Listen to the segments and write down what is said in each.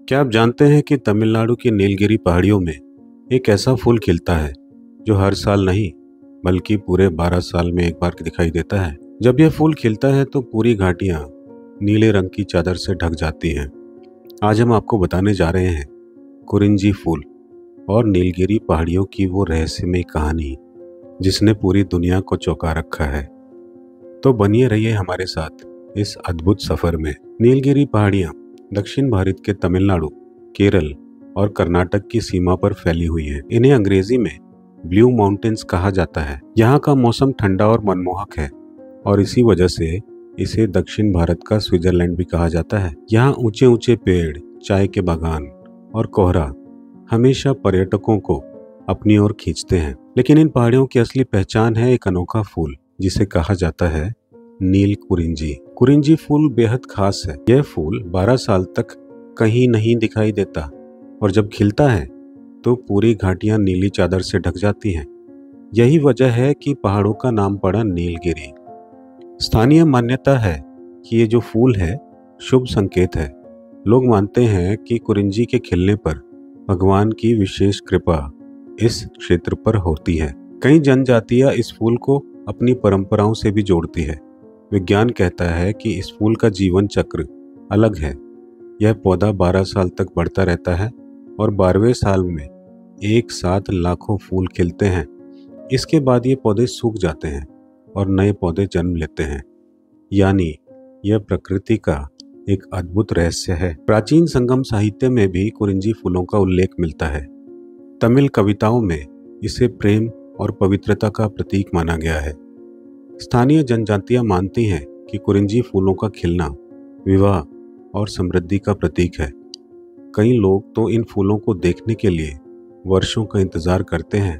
क्या आप जानते हैं कि तमिलनाडु की नीलगिरी पहाड़ियों में एक ऐसा फूल खिलता है जो हर साल नहीं बल्कि पूरे 12 साल में एक बार दिखाई देता है। जब यह फूल खिलता है तो पूरी घाटियां नीले रंग की चादर से ढक जाती हैं। आज हम आपको बताने जा रहे हैं कुरिंजी फूल और नीलगिरी पहाड़ियों की वो रहस्यमय कहानी जिसने पूरी दुनिया को चौंका रखा है। तो बनिए रहिए हमारे साथ इस अद्भुत सफर में। नीलगिरी पहाड़ियां दक्षिण भारत के तमिलनाडु, केरल और कर्नाटक की सीमा पर फैली हुई है। इन्हें अंग्रेजी में ब्लू माउंटेन्स कहा जाता है। यहाँ का मौसम ठंडा और मनमोहक है और इसी वजह से इसे दक्षिण भारत का स्विट्जरलैंड भी कहा जाता है। यहाँ ऊंचे ऊंचे पेड़, चाय के बागान और कोहरा हमेशा पर्यटकों को अपनी ओर खींचते हैं। लेकिन इन पहाड़ियों की असली पहचान है एक अनोखा फूल जिसे कहा जाता है नील कुरिंजी। कुरिंजी फूल बेहद खास है। यह फूल 12 साल तक कहीं नहीं दिखाई देता और जब खिलता है तो पूरी घाटियां नीली चादर से ढक जाती हैं। यही वजह है कि पहाड़ों का नाम पड़ा नीलगिरी। स्थानीय मान्यता है कि ये जो फूल है शुभ संकेत है। लोग मानते हैं कि कुरिंजी के खिलने पर भगवान की विशेष कृपा इस क्षेत्र पर होती है। कई जनजातियां इस फूल को अपनी परंपराओं से भी जोड़ती है। विज्ञान कहता है कि इस फूल का जीवन चक्र अलग है। यह पौधा 12 साल तक बढ़ता रहता है और 12वें साल में एक साथ लाखों फूल खिलते हैं। इसके बाद ये पौधे सूख जाते हैं और नए पौधे जन्म लेते हैं। यानी यह प्रकृति का एक अद्भुत रहस्य है। प्राचीन संगम साहित्य में भी कुरिंजी फूलों का उल्लेख मिलता है। तमिल कविताओं में इसे प्रेम और पवित्रता का प्रतीक माना गया है। स्थानीय जनजातियां मानती हैं कि कुरिंजी फूलों का खिलना विवाह और समृद्धि का प्रतीक है। कई लोग तो इन फूलों को देखने के लिए वर्षों का इंतजार करते हैं,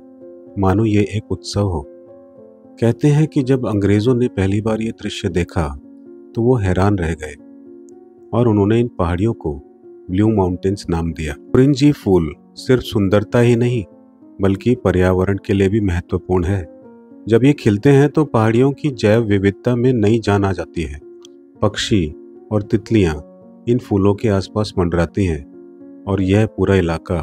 मानो ये एक उत्सव हो। कहते हैं कि जब अंग्रेजों ने पहली बार ये दृश्य देखा तो वो हैरान रह गए और उन्होंने इन पहाड़ियों को ब्लू माउंटेन्स नाम दिया। कुरिंजी फूल सिर्फ सुंदरता ही नहीं बल्कि पर्यावरण के लिए भी महत्वपूर्ण है। जब ये खिलते हैं तो पहाड़ियों की जैव विविधता में नई जान आ जाती है। पक्षी और तितलियां इन फूलों के आसपास मंडराती हैं और यह पूरा इलाका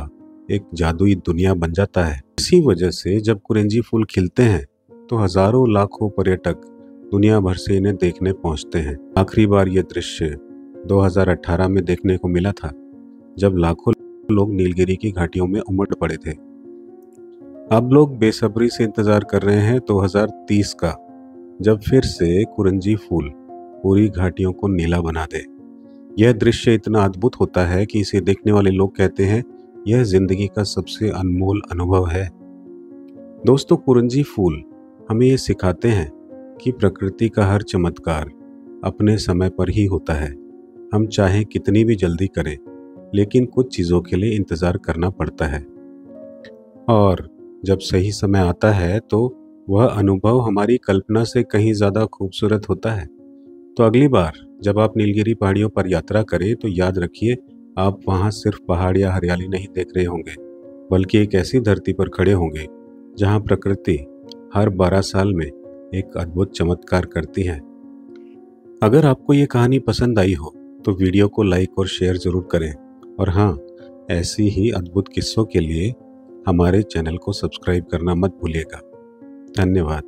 एक जादुई दुनिया बन जाता है। इसी वजह से जब कुरिंजी फूल खिलते हैं तो हजारों लाखों पर्यटक दुनिया भर से इन्हें देखने पहुंचते हैं। आखिरी बार यह दृश्य 2018 में देखने को मिला था जब लाखों लोग नीलगिरी की घाटियों में उमड़ पड़े थे। अब लोग बेसब्री से इंतजार कर रहे हैं 2030 का, जब फिर से कुरिंजी फूल पूरी घाटियों को नीला बना दे। यह दृश्य इतना अद्भुत होता है कि इसे देखने वाले लोग कहते हैं यह जिंदगी का सबसे अनमोल अनुभव है। दोस्तों, कुरिंजी फूल हमें ये सिखाते हैं कि प्रकृति का हर चमत्कार अपने समय पर ही होता है। हम चाहे कितनी भी जल्दी करें लेकिन कुछ चीज़ों के लिए इंतज़ार करना पड़ता है और जब सही समय आता है तो वह अनुभव हमारी कल्पना से कहीं ज़्यादा खूबसूरत होता है। तो अगली बार जब आप नीलगिरी पहाड़ियों पर यात्रा करें तो याद रखिए, आप वहाँ सिर्फ पहाड़ या हरियाली नहीं देख रहे होंगे बल्कि एक ऐसी धरती पर खड़े होंगे जहाँ प्रकृति हर 12 साल में एक अद्भुत चमत्कार करती है। अगर आपको ये कहानी पसंद आई हो तो वीडियो को लाइक और शेयर ज़रूर करें और हाँ, ऐसी ही अद्भुत किस्सों के लिए हमारे चैनल को सब्सक्राइब करना मत भूलिएगा। धन्यवाद।